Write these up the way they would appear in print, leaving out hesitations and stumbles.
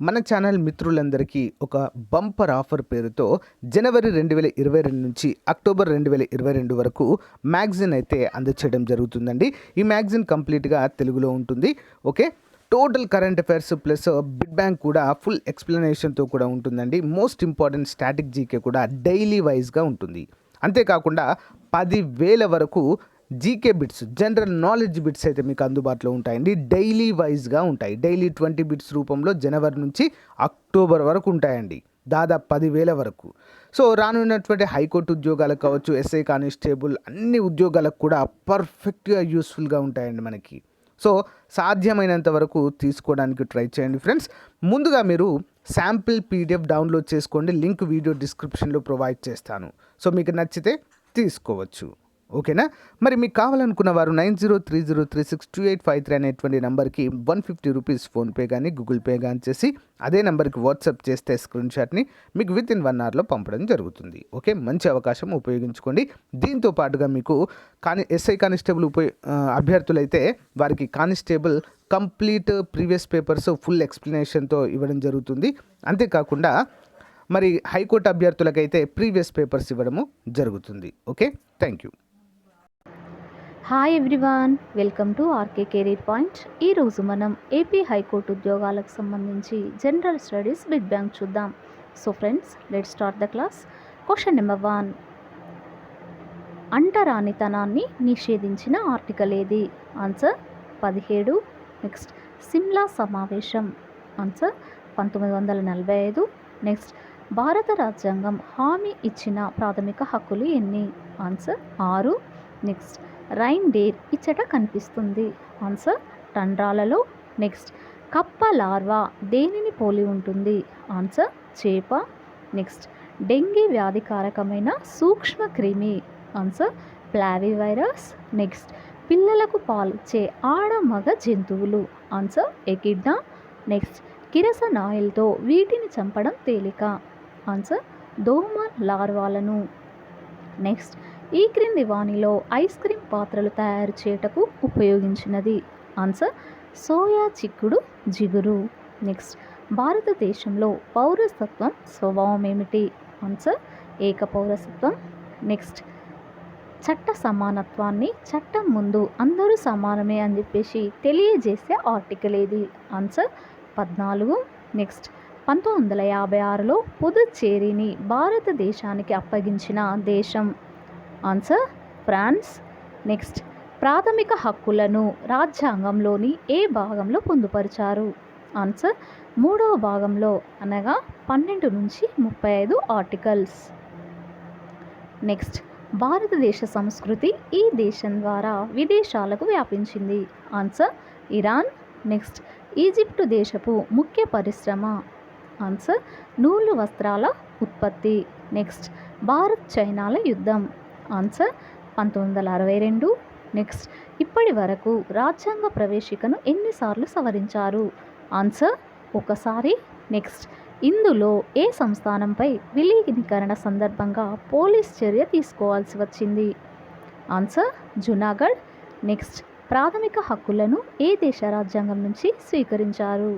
మన ఛానల్ మిత్రులందరికీ ఒక బంపర్ ఆఫర్ పేరుతో జనవరి 2022 నుంచి అక్టోబర్ 2022 వరకు మ్యాగజైన్ అయితే అందచేయడం జరుగుతుందండి. ఈ మ్యాగజైన్ కంప్లీట్గా తెలుగులో ఉంటుంది. Okay, total current affairs plus big bank కూడా ఫుల్ ఎక్స్ప్లెనేషన్తో కూడా ఉంటుందండి. మోస్ట్ ఇంపార్టెంట్ స్టాటిక్ జీకే కూడా డైలీ వైజ్గా ఉంటుంది. అంతేకాకుండా 10,000 వరకు GK bits, general knowledge bits అయితే మీకు అందుబాటులో ఉంటాయండి. డైలీ వైజ్గా ఉంటాయి. డైలీ 20 బిట్స్ రూపంలో జనవరి నుంచి అక్టోబర్ వరకు ఉంటాయండి. దాదాపు 10,000 వరకు. సో రానున్నటువంటి హైకోర్టు ఉద్యోగాలకు కావచ్చు, ఎస్ఐ కానిస్టేబుల్ అన్ని ఉద్యోగాలకు కూడా పర్ఫెక్ట్గా యూస్ఫుల్గా ఉంటాయండి మనకి. సో సాధ్యమైనంత వరకు తీసుకోవడానికి ట్రై చేయండి ఫ్రెండ్స్. ముందుగా మీరు శాంపిల్ పీడిఎఫ్ డౌన్లోడ్ చేసుకోండి. లింక్ వీడియో డిస్క్రిప్షన్లో ప్రొవైడ్ చేస్తాను. సో మీకు నచ్చితే తీసుకోవచ్చు. ఓకేనా? మరి మీకు కావాలనుకున్న వారు 9030362853 అనేటువంటి నెంబర్కి 150 రూపీస్ ఫోన్పే కానీ గూగుల్ పే కానీ చేసి అదే నెంబర్కి వాట్సాప్ చేస్తే స్క్రీన్ షాట్ని మీకు విత్ ఇన్ 1 అవర్లో పంపడం జరుగుతుంది. ఓకే, మంచి అవకాశం, ఉపయోగించుకోండి. దీంతో పాటుగా మీకు ఎస్ఐ కానిస్టేబుల్ అభ్యర్థులైతే వారికి constable complete previous papers full ఎక్స్ప్లెనేషన్తో ఇవ్వడం జరుగుతుంది. అంతేకాకుండా మరి హైకోర్టు అభ్యర్థులకైతే ప్రీవియస్ పేపర్స్ ఇవ్వడము జరుగుతుంది. Okay, thank you. Hi everyone, welcome to RK career point. ఈరోజు మనం ఏపీ హైకోర్టు ఉద్యోగాలకు సంబంధించి జనరల్ స్టడీస్ బిగ్ బ్యాంగ్ చూద్దాం. So friends, let's start the class. Question number 1, అంటరానితనాన్ని నిషేధించిన ఆర్టికల్ ఏది? ఆన్సర్ 17. నెక్స్ట్, సిమ్లా సమావేశం. ఆన్సర్ 1945. నెక్స్ట్, భారత రాజ్యాంగం హామీ ఇచ్చిన ప్రాథమిక హక్కులు ఎన్ని? ఆన్సర్ 6. నెక్స్ట్, రైన్ డేర్ ఇచ్చట కనిపిస్తుంది. ఆన్సర్ టండ్రాలలో. నెక్స్ట్, కప్ప లార్వా దేనిని పోలి ఉంటుంది? ఆన్సర్ చేప. నెక్స్ట్, డెంగీ వ్యాధికారకమైన సూక్ష్మ క్రిమి. Answer ప్లావి virus. నెక్స్ట్, పిల్లలకు పాలిచ్చే ఆడ మగ జంతువులు. Answer echidna. నెక్స్ట్, కిరసనాయిల్తో వీటిని చంపడం తేలిక. ఆన్సర్ దోమ లార్వాలను. నెక్స్ట్, ఈ క్రింది వానిలో ఐస్ క్రీమ్ పాత్రలు తయారు చేయుటకు ఉపయోగించినది? ఆన్సర్ సోయా చిక్కుడు జిగురు. నెక్స్ట్, భారతదేశంలో పౌరసత్వం స్వభావం ఏమిటి? ఆన్సర్ ఏక పౌరసత్వం. నెక్స్ట్, చట్ట సమానత్వాన్ని, చట్టం ముందు అందరూ సమానమే అని చెప్పేసి తెలియజేసే ఆర్టికల్ ఏది? ఆన్సర్ 14. నెక్స్ట్, 1956లో పుదుచ్చేరిని భారతదేశానికి అప్పగించిన దేశం? Answer France. నెక్స్ట్, ప్రాథమిక హక్కులను రాజ్యాంగంలోని ఏ భాగంలో పొందుపరిచారు? ఆన్సర్ 3వ భాగంలో, అనగా 12 నుంచి 35 ఆర్టికల్స్. నెక్స్ట్, భారతదేశ సంస్కృతి ఈ దేశం ద్వారా విదేశాలకు వ్యాపించింది? Answer Iran. నెక్స్ట్, ఈజిప్టు దేశపు ముఖ్య పరిశ్రమ? ఆన్సర్ నూలు వస్త్రాల ఉత్పత్తి. నెక్స్ట్, భారత్ చైనాల యుద్ధం? ఆన్సర్ 1962. నెక్స్ట్, ఇప్పటి వరకు రాజ్యాంగ ప్రవేశికను ఎన్నిసార్లు సవరించారు? ఆన్సర్ 1 నెక్స్ట్, ఇందులో ఏ సంస్థానంపై విలీనీకరణ సందర్భంగా పోలీస్ చర్య తీసుకోవాల్సి వచ్చింది? ఆన్సర్ జునాగఢ్. నెక్స్ట్, ప్రాథమిక హక్కులను ఏ దేశ రాజ్యాంగం నుంచి స్వీకరించారు?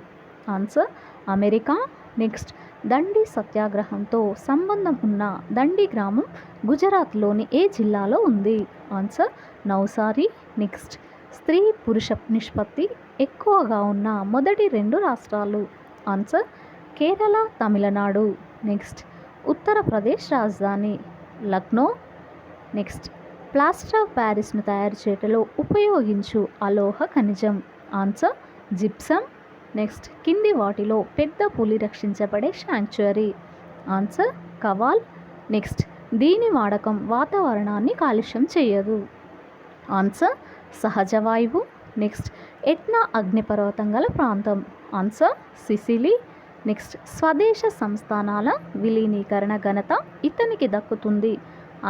Answer America. నెక్స్ట్, దండి సత్యాగ్రహంతో సంబంధం ఉన్న దండి గ్రామం గుజరాత్లోని ఏ జిల్లాలో ఉంది? ఆన్సర్ నౌసారి. నెక్స్ట్, స్త్రీ పురుష నిష్పత్తి ఎక్కువగా ఉన్న మొదటి 2 రాష్ట్రాలు? ఆన్సర్ కేరళ, తమిళనాడు. నెక్స్ట్, ఉత్తరప్రదేశ్ రాజధాని లక్నో. నెక్స్ట్, ప్లాస్టర్ ఆఫ్ ప్యారిస్ను తయారు చేయటంలో ఉపయోగించు అలోహ ఖనిజం? Answer gypsum. నెక్స్ట్, కింది వాటిలో పెద్ద పులి రక్షించబడే శాంక్చురీ? ఆన్సర్ కవాల్. నెక్స్ట్, దీని వాడకం వాతావరణాన్ని కాలుష్యం చేయదు? ఆన్సర్ సహజ వాయువు. నెక్స్ట్, ఎట్నా అగ్నిపర్వతం గల ప్రాంతం? Answer Sicily. నెక్స్ట్, స్వదేశ సంస్థానాల విలీనీకరణ ఘనత ఇతనికి దక్కుతుంది?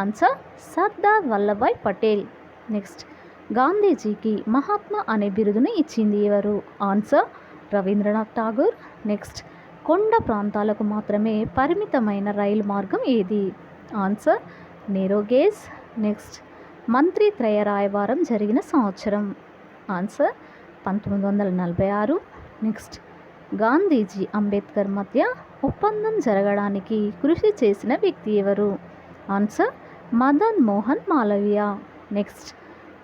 ఆన్సర్ సర్దార్ వల్లభాయ్ పటేల్. నెక్స్ట్, గాంధీజీకి మహాత్మా అనే బిరుదును ఇచ్చింది ఎవరు? ఆన్సర్ రవీంద్రనాథ్ ఠాగూర్. నెక్స్ట్, కొండ ప్రాంతాలకు మాత్రమే పరిమితమైన రైలు మార్గం ఏది? ఆన్సర్ నేరోగేజ్. నెక్స్ట్, మంత్రి త్రయ రాయబారం జరిగిన సంవత్సరం? ఆన్సర్ 1946. నెక్స్ట్, గాంధీజీ అంబేద్కర్ మధ్య ఒప్పందం జరగడానికి కృషి చేసిన వ్యక్తి ఎవరు? ఆన్సర్ మదన్ మోహన్ మాలవీయ. నెక్స్ట్,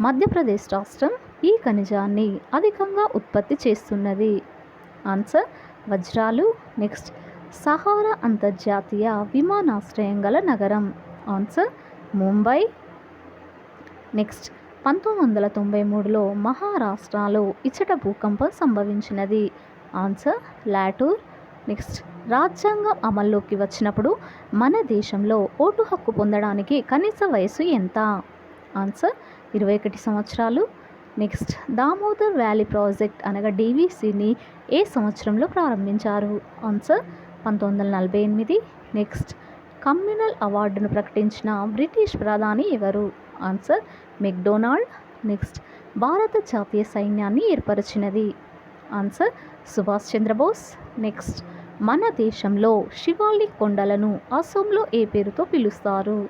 మధ్యప్రదేశ్ రాష్ట్రం ఈ ఖనిజాన్ని అధికంగా ఉత్పత్తి చేస్తున్నది. ఆన్సర్ వజ్రాలు. నెక్స్ట్, సహారా అంతర్జాతీయ విమానాశ్రయం గల నగరం. ఆన్సర్ ముంబై. నెక్స్ట్, 1993లో మహారాష్ట్రలో ఇచ్చట భూకంపం సంభవించినది. ఆన్సర్ లాటూర్. నెక్స్ట్, రాజ్యాంగం అమల్లోకి వచ్చినప్పుడు మన దేశంలో ఓటు హక్కు పొందడానికి కనీస వయసు ఎంత? ఆన్సర్ 21 సంవత్సరాలు. నెక్స్ట్, దామోదర్ వ్యాలీ ప్రాజెక్ట్ అనగా డీవీసీని ఏ సంవత్సరంలో ప్రారంభించారు? ఆన్సర్ 1948. నెక్స్ట్, కమ్యూనల్ అవార్డును ప్రకటించిన బ్రిటిష్ ప్రధాని ఎవరు? Answer McDonald. నెక్స్ట్, భారత జాతీయ సైన్యాన్ని ఏర్పరిచినది? ఆన్సర్ సుభాష్ చంద్రబోస్. నెక్స్ట్, మన దేశంలో శివాలిక్ కొండలను అసోంలో ఏ పేరుతో పిలుస్తారు?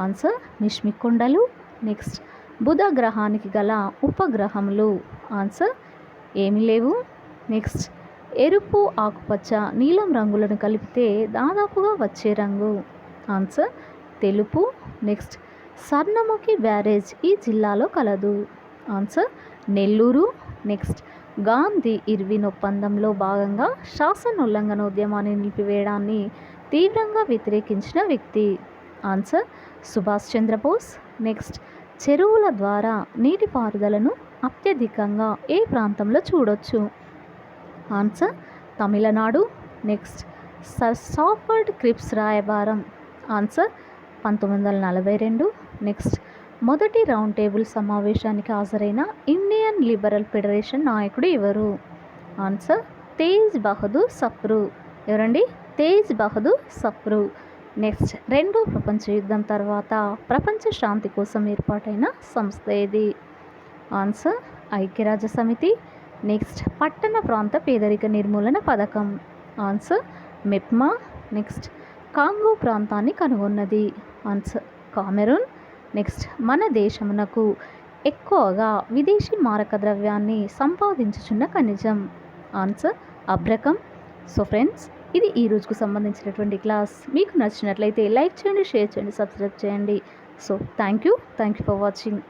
ఆన్సర్ మిష్మి కొండలు. నెక్స్ట్, బుధ గ్రహానికి గల ఉపగ్రహములు? ఆన్సర్ ఏమీ లేవు. నెక్స్ట్, ఎరుపు, ఆకుపచ్చ, నీలం రంగులను కలిపితే దాదాపుగా వచ్చే రంగు? ఆన్సర్ తెలుపు. నెక్స్ట్, స్వర్ణముఖి బ్యారేజ్ ఈ జిల్లాలో కలదు? Answer Nellore. Next, Gandhi Irwin ఒప్పందంలో భాగంగా శాసనోల్లంఘన ఉద్యమాన్ని నిలిపివేయడాన్ని తీవ్రంగా వ్యతిరేకించిన వ్యక్తి? ఆన్సర్ సుభాష్ చంద్రబోస్. నెక్స్ట్, చెరువుల ద్వారా నీటిపారుదలను అత్యధికంగా ఏ ప్రాంతంలో చూడొచ్చు? Answer Tamil Nadu. Next, sir Stafford Cripps రాయబారం? ఆన్సర్ 1942. నెక్స్ట్, మొదటి రౌండ్ టేబుల్ సమావేశానికి హాజరైన ఇండియన్ లిబరల్ ఫెడరేషన్ నాయకుడు ఎవరు? ఆన్సర్ తేజ్ బహదూర్ సప్రు. ఎవరండి? తేజ్ బహదూర్ సప్రు. నెక్స్ట్, రెండో ప్రపంచ యుద్ధం తర్వాత ప్రపంచ శాంతి కోసం ఏర్పాటైన సంస్థ ఏది? ఆన్సర్ ఐక్యరాజ్య సమితి. నెక్స్ట్, పట్టణ ప్రాంత పేదరిక నిర్మూలన పథకం? ఆన్సర్ మెప్మా. నెక్స్ట్, కాంగో ప్రాంతాన్ని కనుగొన్నది? Answer Cameron. నెక్స్ట్, మన దేశమునకు ఎక్కువగా విదేశీ మారక ద్రవ్యాన్ని సంపాదించుచున్న ఖనిజం? ఆన్సర్ అబ్రకం. సో ఫ్రెండ్స్, ఇది ఈ రోజుకు సంబంధించినటువంటి క్లాస్. మీకు నచ్చినట్లయితే లైక్ చేయండి, షేర్ చేయండి, సబ్స్క్రైబ్ చేయండి. So thank you for watching.